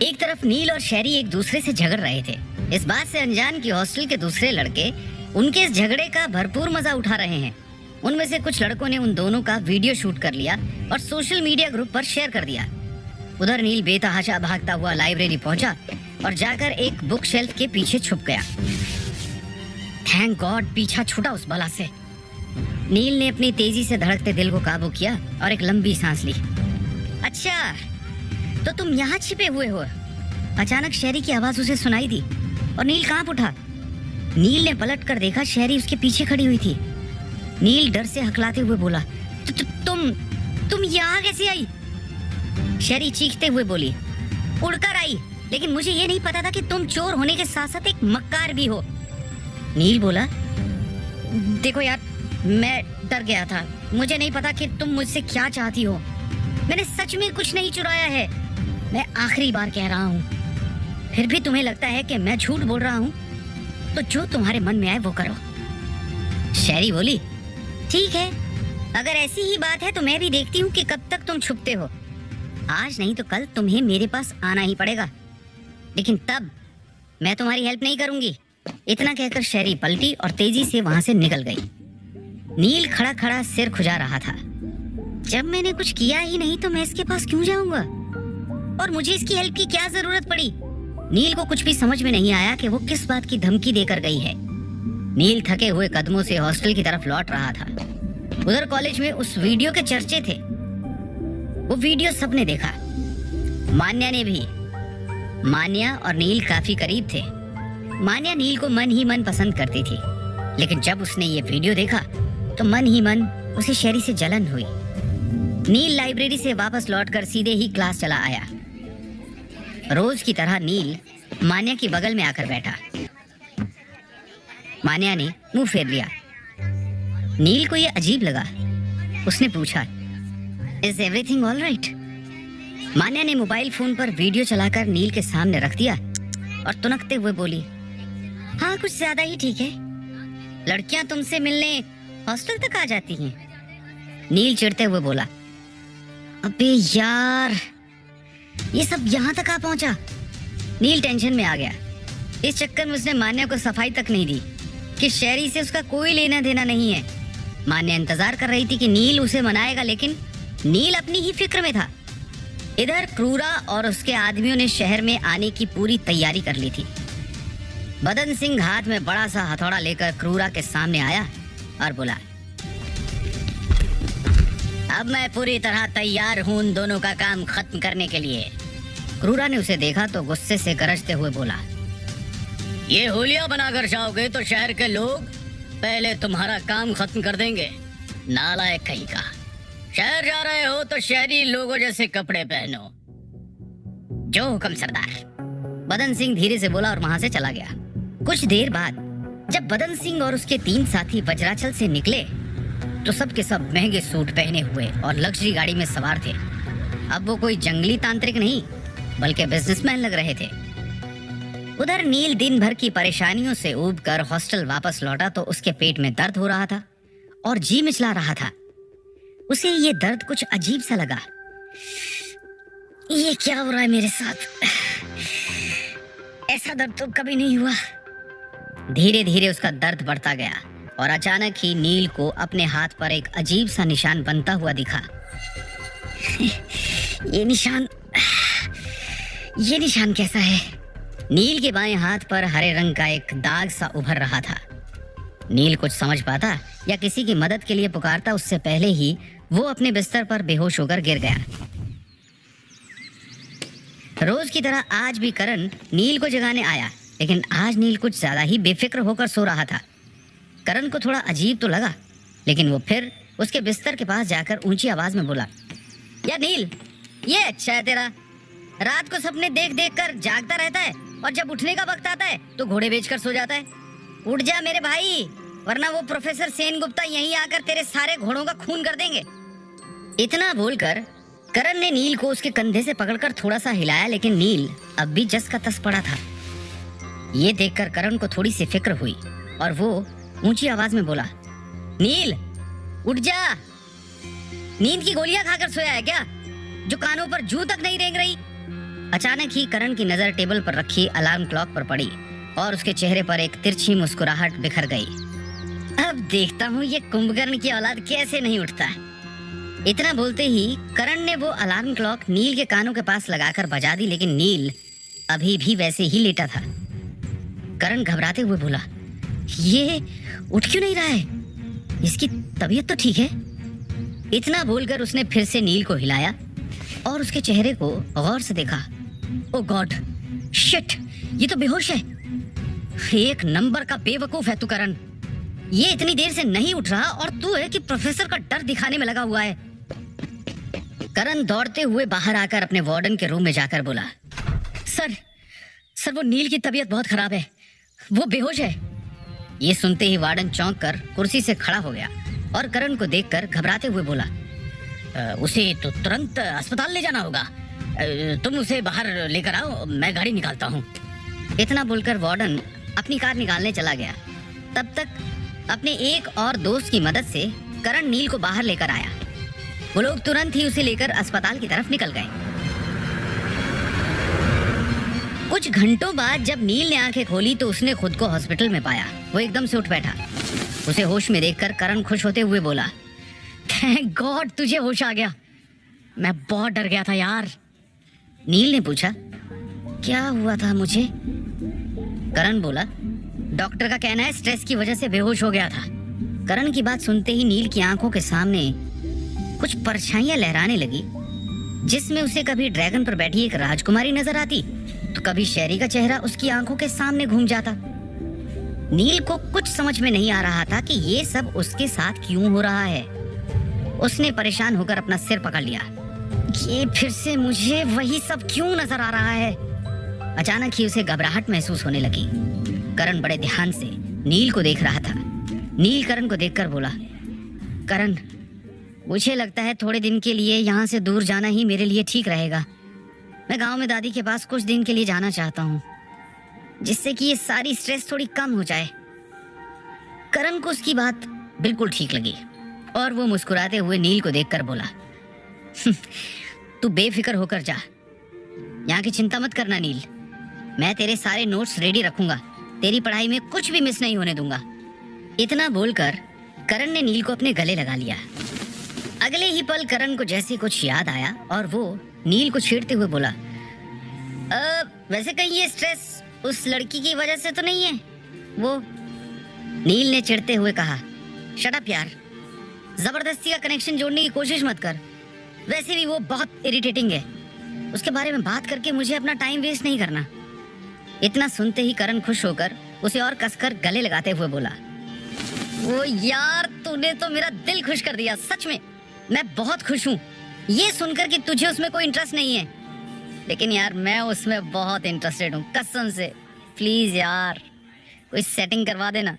एक तरफ नील और शहरी एक दूसरे से झगड़ रहे थे, इस बात से अनजान कि हॉस्टल के दूसरे लड़के उनके इस झगड़े का भरपूर मजा उठा रहे हैं। उनमें से कुछ लड़कों ने उन दोनों का वीडियो शूट कर लिया और सोशल मीडिया ग्रुप पर शेयर कर दिया। उधर नील बेतहाशा भागता हुआ लाइब्रेरी पहुंचा और जाकर एक बुक शेल्फ के पीछे छुप गया। थैंक गॉड पीछा छूटा उस बला से। नील ने अपनी तेजी से धड़कते दिल को काबू किया और एक लंबी सांस ली। अच्छा, तो तुम यहाँ छिपे हुए हो? अचानक शहरी की आवाज उसे सुनाई दी और नील कांप उठा। नील ने पलट कर देखा, शहरी उसके पीछे खड़ी हुई थी। नील डर से हकलाते हुए बोला, तुम यहाँ कैसे आई? शहरी चीखते हुए बोली, उड़कर आई, लेकिन मुझे ये नहीं पता था कि तुम चोर होने के साथ साथ एक मक्कार भी हो। नील बोला, देखो यार, मैं डर गया था, मुझे नहीं पता कि तुम मुझसे क्या चाहती हो। मैंने सच में कुछ नहीं चुराया है, मैं आखिरी बार कह रहा हूँ। फिर भी तुम्हें लगता है कि मैं झूठ बोल रहा हूँ, तो जो तुम्हारे मन में आए वो करो। शहरी बोली, ठीक है, अगर ऐसी ही बात है तो मैं भी देखती हूँ कि कब तक तुम छुपते हो। आज नहीं तो कल तुम्हें मेरे पास आना ही पड़ेगा, लेकिन तब मैं तुम्हारी हेल्प नहीं करूंगी। इतना कहकर शहरी पलटी और तेजी से वहां से निकल गई। नील खड़ा खड़ा सिर खुजा रहा था। जब मैंने कुछ किया ही नहीं तो मैं इसके पास क्यों जाऊंगा, और मुझे इसकी हेल्प की क्या जरूरत पड़ी? नील को कुछ भी समझ में नहीं आया कि वो किस बात की धमकी देकर गई है। नील थके हुए कदमों से हॉस्टल की तरफ लौट रहा था। उधर कॉलेज में उस वीडियो के चर्चे थे। वो वीडियो सबने देखा, मान्या ने भी। मान्या और नील काफी करीब थे। मान्या नील को मन ही मन पसंद करती थी, लेकिन जब उसने ये वीडियो देखा तो मन ही मन उसे शहरी से जलन हुई। नील लाइब्रेरी से वापस लौटकर सीधे ही क्लास चला आया। रोज की तरह नील मान्या की बगल में आकर बैठा। मान्या ने मुंह फेर लिया। नील को यह अजीब लगा। उसने पूछा, इज एवरीथिंग ऑल राइट? मान्या ने मोबाइल फोन पर वीडियो चलाकर नील के सामने रख दिया और तुनकते हुए बोली, हाँ, कुछ ज्यादा ही ठीक है। लड़कियां तुमसे मिलने हॉस्टल तक आ जाती हैं। नील चिढ़ते हुए बोला, अबे यार, ये सब यहाँ तक आ पहुंचा। नील टेंशन में आ गया। इस चक्कर में उसने मान्या को सफाई तक नहीं दी कि शहरी से उसका कोई लेना देना नहीं है। मान्या इंतजार कर रही थी कि नील उसे मनाएगा, लेकिन नील अपनी ही फिक्र में था। इधर क्रूरा और उसके आदमियों ने शहर में आने की पूरी तैयारी कर ली थी। बदन सिंह हाथ में बड़ा सा हथौड़ा लेकर क्रूरा के सामने आया और बोला, अब मैं पूरी तरह तैयार हूं उन दोनों का काम खत्म करने के लिए। क्रूरा ने उसे देखा तो गुस्से से गरजते हुए बोला, ये होलिया बनाकर जाओगे तो शहर के लोग पहले तुम्हारा काम खत्म कर देंगे। नालायक कहीं का। शहर जा रहे हो तो शहरी लोगों जैसे कपड़े पहनो। जो हुक्म सरदार। बदन सिंह धीरे से बोला और वहां से चला गया। कुछ देर बाद जब बदन सिंह और उसके 3 साथी वज्राचल से निकले तो सब के सब महंगे सूट पहने हुए और लग्जरी गाड़ी में सवार थे। अब वो कोई जंगली तांत्रिक नहीं, बल्कि बिजनेसमैन लग रहे थे। उधर नील दिन भर की परेशानियों से ऊब कर हॉस्टल वापस लौटा तो उसके पेट में दर्द हो रहा था और जी मिचला रहा था। उसे ये दर्द कुछ अजीब सा लगा। ये क्या हो रहा है मेरे साथ? ऐसा दर्द तो कभी नहीं हुआ। धीरे धीरे उसका दर्द बढ़ता गया और अचानक ही नील को अपने हाथ पर एक अजीब सा निशान बनता हुआ दिखा। ये निशान कैसा है? नील के बाएं हाथ पर हरे रंग का एक दाग सा उभर रहा था। नील कुछ समझ पाता या किसी की मदद के लिए पुकारता उससे पहले ही वो अपने बिस्तर पर बेहोश होकर गिर गया। रोज की तरह आज भी करण नील को जगाने आया, लेकिन आज नील कुछ ज्यादा ही बेफिक्र होकर सो रहा था। करण को थोड़ा अजीब तो लगा, लेकिन वो फिर उसके बिस्तर के पास जाकर ऊंची आवाज में बोला, यार नील, ये अच्छा है तेरा। रात को सपने देख देख कर जागता रहता है और जब उठने का वक्त आता है तो घोड़े बेचकर सो जाता है। उठ जा मेरे भाई, वरना वो प्रोफेसर सेन गुप्ता यहीं आकर तेरे सारे घोड़ों का खून कर देंगे। इतना बोलकर करण ने नील को उसके कंधे से पकड़कर थोड़ा सा हिलाया, लेकिन नील अब भी जस का तस पड़ा था। ये देखकर करण को थोड़ी सी फिक्र हुई और वो ऊंची आवाज में बोला, नील उठ जा। नींद की गोलियां खाकर सोया है क्या, जो कानों पर जू तक नहीं रेंग रही? अचानक ही करण की नजर टेबल पर रखी अलार्म क्लॉक पर पड़ी और उसके चेहरे पर एक तिरछी मुस्कुराहट बिखर गई। अब देखता हूँ ये कुंभकर्ण की औलाद कैसे नहीं उठता। इतना बोलते ही करण ने वो अलार्म क्लॉक नील के कानों के पास लगाकर बजा दी, लेकिन नील अभी भी वैसे ही लेटा था। करण घबराते हुए बोला, ये उठ क्यों नहीं रहा है? इसकी तबीयत तो ठीक है। इतना बोलकर उसने फिर से नील को हिलाया और उसके चेहरे को गौर से देखा। ओ गॉड, शिट, ये तो बेहोश है। एक नंबर का बेवकूफ है तू करण। ये इतनी देर से नहीं उठ रहा और तू है कि प्रोफेसर का डर दिखाने में लगा हुआ है। करण दौड़ते हुए बाहर आकर अपने वार्डन के रूम में जाकर बोला, सर वो नील की तबीयत बहुत खराब है, वो बेहोश है। ये सुनते ही वार्डन चौंक कर कुर्सी से खड़ा हो गया और करण को देखकर घबराते हुए बोला, उसे तो तुरंत अस्पताल ले जाना होगा। तुम उसे बाहर लेकर आओ, मैं गाड़ी निकालता हूँ। इतना बोलकर वार्डन अपनी कार निकालने चला गया। तब तक अपने एक और दोस्त की मदद से करण नील को बाहर लेकर आया। वो लोग तुरंत ही उसे लेकर अस्पताल की तरफ निकल गए। कुछ घंटों बाद जब नील ने आंखें खोली तो उसने खुद को हॉस्पिटल में पाया। वो एकदम से उठ बैठा। उसे होश में देखकर करण खुश होते हुए बोला, थैंक गॉड तुझे होश आ गया। मैं बहुत डर गया था यार। नील ने पूछा, क्या हुआ था मुझे? करण बोला, डॉक्टर का कहना है स्ट्रेस की वजह से बेहोश हो गया था। करण की बात सुनते ही नील की आंखों के सामने कुछ परछाइयां लहराने लगी, जिसमें उसे कभी ड्रैगन पर बैठी एक राजकुमारी नजर आती तो कभी शेरी का चेहरा उसकी आंखों के सामने घूम जाता। नील को कुछ समझ में नहीं आ रहा था कि ये सब उसके साथ क्यों हो रहा है। उसने परेशान होकर अपना सिर पकड़ लिया। ये फिर से मुझे वही सब क्यों नजर आ रहा है? अचानक ही उसे घबराहट महसूस होने लगी। करण बड़े ध्यान से नील को देख रहा था। नील करण को देखकर बोला, करण, मुझे लगता है थोड़े दिन के लिए यहाँ से दूर जाना ही मेरे लिए ठीक रहेगा। मैं गांव में दादी के पास कुछ दिन के लिए जाना चाहता हूँ, जिससे कि ये सारी स्ट्रेस थोड़ी कम हो जाए। करण को उसकी बात बिल्कुल ठीक लगी और वो मुस्कुराते हुए नील को देखकर बोला, तू बेफिक्र होकर जा, यहाँ की चिंता मत करना नील। मैं तेरे सारे नोट्स रेडी रखूंगा, तेरी पढ़ाई में कुछ भी मिस नहीं होने दूंगा। इतना बोलकर करण ने नील को अपने गले लगा लिया। अगले ही पल करण को जैसे कुछ याद आया और वो नील को छेड़ते हुए बोला, वैसे कहीं ये स्ट्रेस उस लड़की की वजह से तो नहीं है? वो नील ने चिढ़ते हुए कहा, शट अप यार, जबरदस्ती का कनेक्शन जोड़ने की कोशिश मत कर। वैसे भी वो बहुत इरिटेटिंग है, उसके बारे में बात करके मुझे अपना टाइम वेस्ट नहीं करना। इतना सुनते ही करण खुश होकर उसे और कसकर गले लगाते हुए बोला, ओ यार, तूने तो मेरा दिल खुश कर दिया, सच में मैं बहुत खुश हूँ ये सुनकर कि तुझे उसमें कोई इंटरेस्ट नहीं है। लेकिन यार मैं उसमें बहुत इंटरेस्टेड हूँ, कसम से। प्लीज यार कोई सेटिंग करवा देना।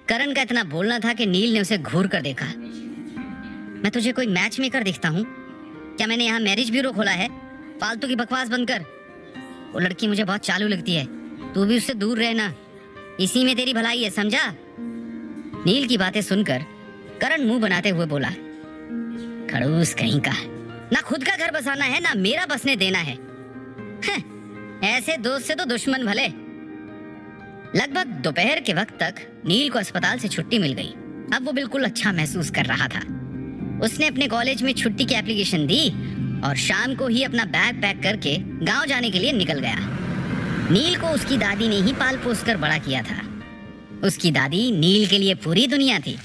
करण का इतना बोलना था कि नील ने उसे घूर कर देखा। मैं तुझे कोई मैच मेकर दिखता हूँ क्या? मैंने यहाँ मैरिज ब्यूरो खोला है? फालतू की बकवास बंद कर। वो लड़की मुझे बहुत चालू लगती है, तू भी उससे दूर रहना, इसी में तेरी भलाई है, समझा? नील की बातें सुनकर करण मुंह बनाते हुए बोला, खड़ूस कहीं का, ना खुद का घर बसाना है ना मेरा बसने देना है। ऐसे दोस्त से तो दुश्मन भले। लगभग दोपहर के वक्त तक नील को अस्पताल से छुट्टी मिल गई। अब वो बिल्कुल अच्छा महसूस कर रहा था। उसने अपने कॉलेज में छुट्टी की एप्लीकेशन दी और शाम को ही अपना बैग पैक करके गांव जाने के लिए निकल गया। नील को उसकी दादी ने ही पाल पोस कर बड़ा किया था। उसकी दादी नील के लिए पूरी दुनिया थी।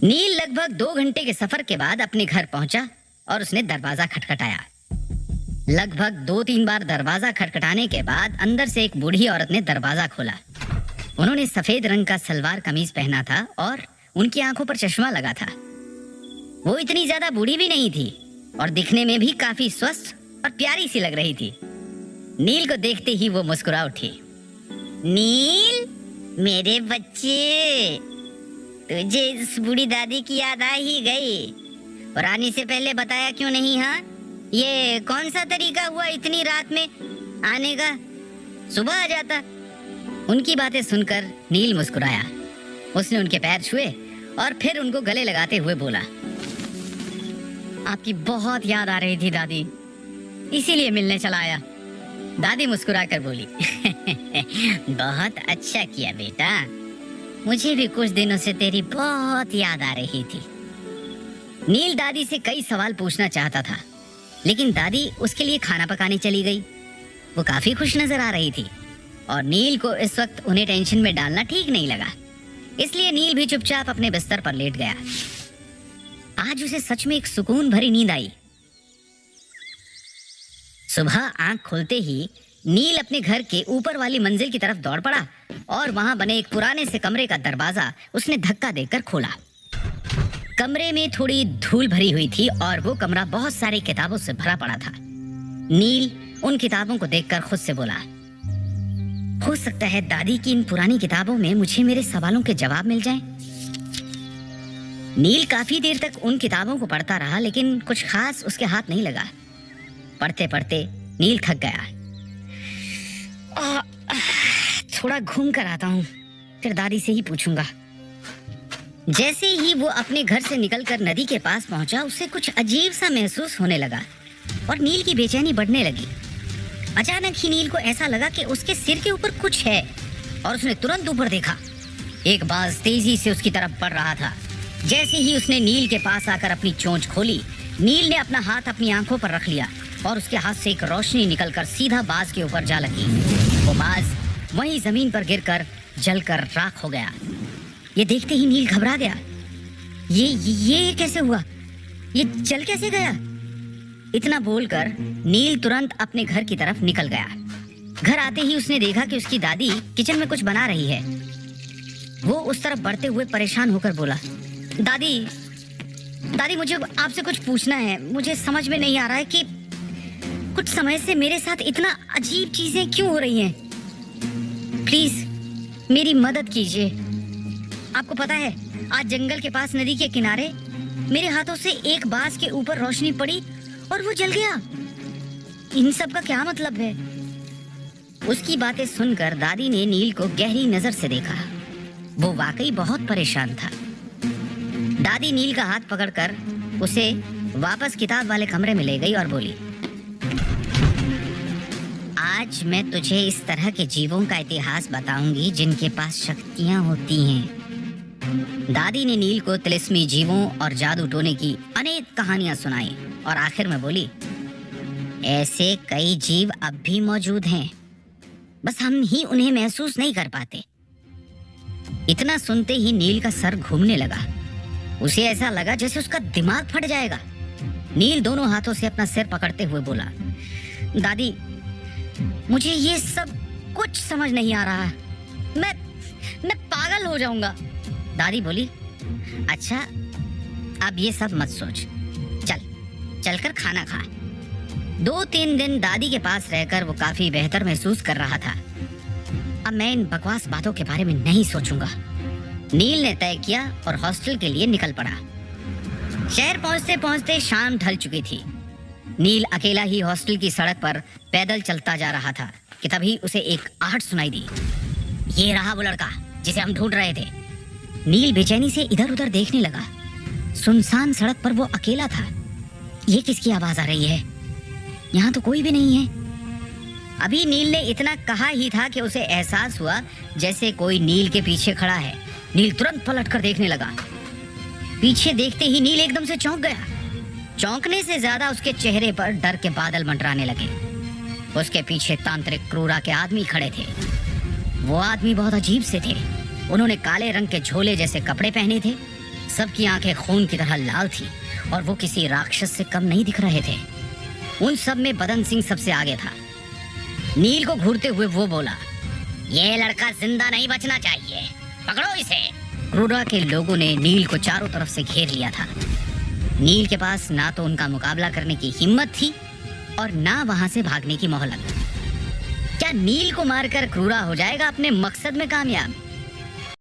नील लगभग 2 घंटे के सफर के बाद अपने घर पहुंचा और उसने दरवाजा खटखटाया। लगभग 2-3 बार दरवाजा खटखटाने के बाद अंदर से एक बूढ़ी औरत ने दरवाजा खोला। उन्होंने सफेद रंग का सलवार कमीज पहना था और उनकी आंखों पर चश्मा लगा था। वो इतनी ज्यादा बूढ़ी भी नहीं थी और दिखने में भी काफी स्वस्थ और प्यारी सी लग रही थी। नील को देखते ही वो मुस्कुरा उठी। नील, मेरे बच्चे, तुझे इस बूढ़ी दादी की याद आ ही गई और आने से पहले बताया क्यों नहीं? हाँ, ये कौन सा तरीका हुआ इतनी रात में आने का? सुबह आ जाता। उनकी बातें सुनकर नील मुस्कुराया। उसने उनके पैर छुए और फिर उनको गले लगाते हुए बोला, आपकी बहुत याद आ रही थी दादी, इसीलिए मिलने चला आया। दादी मुस्कुराकर बोली बहुत अच्छा किया बेटा, मुझे भी कुछ दिनों से तेरी बहुत याद आ रही थी। नील दादी से कई सवाल पूछना चाहता था, लेकिन दादी उसके लिए खाना पकाने चली गई। वो काफी खुश नजर आ रही थी और नील को इस वक्त उन्हें टेंशन में डालना ठीक नहीं लगा, इसलिए नील भी चुपचाप अपने बिस्तर पर लेट गया। आज उसे सच में एक सुकून भरी नींद आई। सुबह आंख खुलते ही नील अपने घर के ऊपर वाली मंजिल की तरफ दौड़ पड़ा और वहां बने एक पुराने से कमरे का दरवाजा उसने धक्का देकर खोला। कमरे में थोड़ी धूल भरी हुई थी और वो कमरा बहुत सारी किताबों से भरा पड़ा था। नील उन किताबों को देखकर खुद से बोला, हो सकता है दादी की इन पुरानी किताबों में मुझे मेरे सवालों के जवाब मिल जाएं। नील काफी देर तक उन किताबों को पढ़ता रहा, लेकिन कुछ खास उसके हाथ नहीं लगा। पढ़ते पढ़ते नील थक गया। थोड़ा घूम कर आता हूँ, फिर दादी से ही पूछूंगा। जैसे ही वो अपने घर से निकलकर नदी के पास पहुंचा, उसे कुछ अजीब सा महसूस होने लगा और नील की बेचैनी बढ़ने लगी। अचानक ही नील को ऐसा लगा कि उसके सिर के ऊपर कुछ है और उसने तुरंत ऊपर देखा। एक बाज तेजी से उसकी तरफ बढ़ रहा था। जैसे ही उसने नील के पास आकर अपनी चोंच खोली, नील ने अपना हाथ अपनी आंखों पर रख लिया और उसके हाथ से एक रोशनी निकलकर सीधा बाज के ऊपर जा लगी। वो बाज वहीं जमीन पर गिरकर जलकर राख हो गया। ये देखते ही नील घबरा गया। ये कैसे हुआ? ये जल कैसे गया? इतना बोलकर नील तुरंत अपने घर की तरफ निकल गया। घर आते ही उसने देखा कि उसकी दादी किचन में कुछ बना रही है। वो उस तरफ बढ़ते हुए परेशान होकर बोला, दादी मुझे आपसे कुछ पूछना है। मुझे समझ में नहीं आ रहा है कि कुछ समय से मेरे साथ इतना अजीब चीजें क्यों हो रही हैं। प्लीज मेरी मदद कीजिए। आपको पता है, आज जंगल के पास नदी के किनारे मेरे हाथों से एक बाज के ऊपर रोशनी पड़ी और वो जल गया। इन सब का क्या मतलब है? उसकी बातें सुनकर दादी ने नील को गहरी नजर से देखा। वो वाकई बहुत परेशान था। दादी नील का हाथ पकड़कर उसे वापस किताब वाले कमरे में ले गई और बोली, आज मैं तुझे इस तरह के जीवों का इतिहास बताऊंगी जिनके पास शक्तियां होती हैं। दादी ने नील को तिलिस्मी जीवों और जादू टोने की अनेक कहानियां सुनाई और आखिर में बोली, ऐसे कई जीव अब भी मौजूद हैं, बस हम ही उन्हें महसूस नहीं कर पाते। इतना सुनते ही नील का सर घूमने लगा। उसे ऐसा लगा जैसे उसका दिमाग फट जाएगा। नील दोनों हाथों से अपना सिर पकड़ते हुए बोला, दादी मुझे ये सब कुछ समझ नहीं आ रहा है। मैं पागल हो जाऊंगा। दादी बोली, अच्छा अब ये सब मत सोच, चलकर खाना खा। 2-3 दिन दादी के पास रहकर वो काफी बेहतर महसूस कर रहा था। अब मैं इन बकवास बातों के बारे में नहीं सोचूंगा। नील ने तय किया और हॉस्टल के लिए निकल पड़ा। शहर पहुंचते पहुंचते शाम ढल चुकी थी। नील अकेला ही हॉस्टल की सड़क पर पैदल चलता जा रहा था कि तभी उसे एक आहट सुनाई दी। ये रहा वो लड़का जिसे हम ढूंढ रहे थे। नील बेचैनी से इधर उधर देखने लगा। सुनसान सड़क पर वो अकेला था। ये किसकी आवाज आ रही है? यहाँ तो कोई भी नहीं है। अभी नील ने इतना कहा ही था कि उसे एहसास हुआ जैसे कोई नील के पीछे खड़ा है। नील तुरंत पलट कर देखने लगा। पीछे देखते ही नील एकदम से चौंक गया। चौंकने से ज्यादा उसके चेहरे पर डर के बादल मंडराने लगे। उसके पीछे तांत्रिक क्रूरा के आदमी खड़े थे। वो आदमी बहुत अजीब से थे। उन्होंने काले रंग के झोले जैसे कपड़े पहने थे। सबकी आंखें खून की तरह लाल थी और वो किसी राक्षस से कम नहीं दिख रहे थे। उन सब में बदन सिंह सबसे आगे था। नील को घूरते हुए वो बोला, ये लड़का जिंदा नहीं बचना चाहिए, पकड़ो इसे। क्रूरा के लोगों ने नील को चारों तरफ से घेर लिया था। नील के पास ना तो उनका मुकाबला करने की हिम्मत थी और ना वहां से भागने की मोहलत। क्या नील को मारकर क्रूरा हो जाएगा अपने मकसद में कामयाब?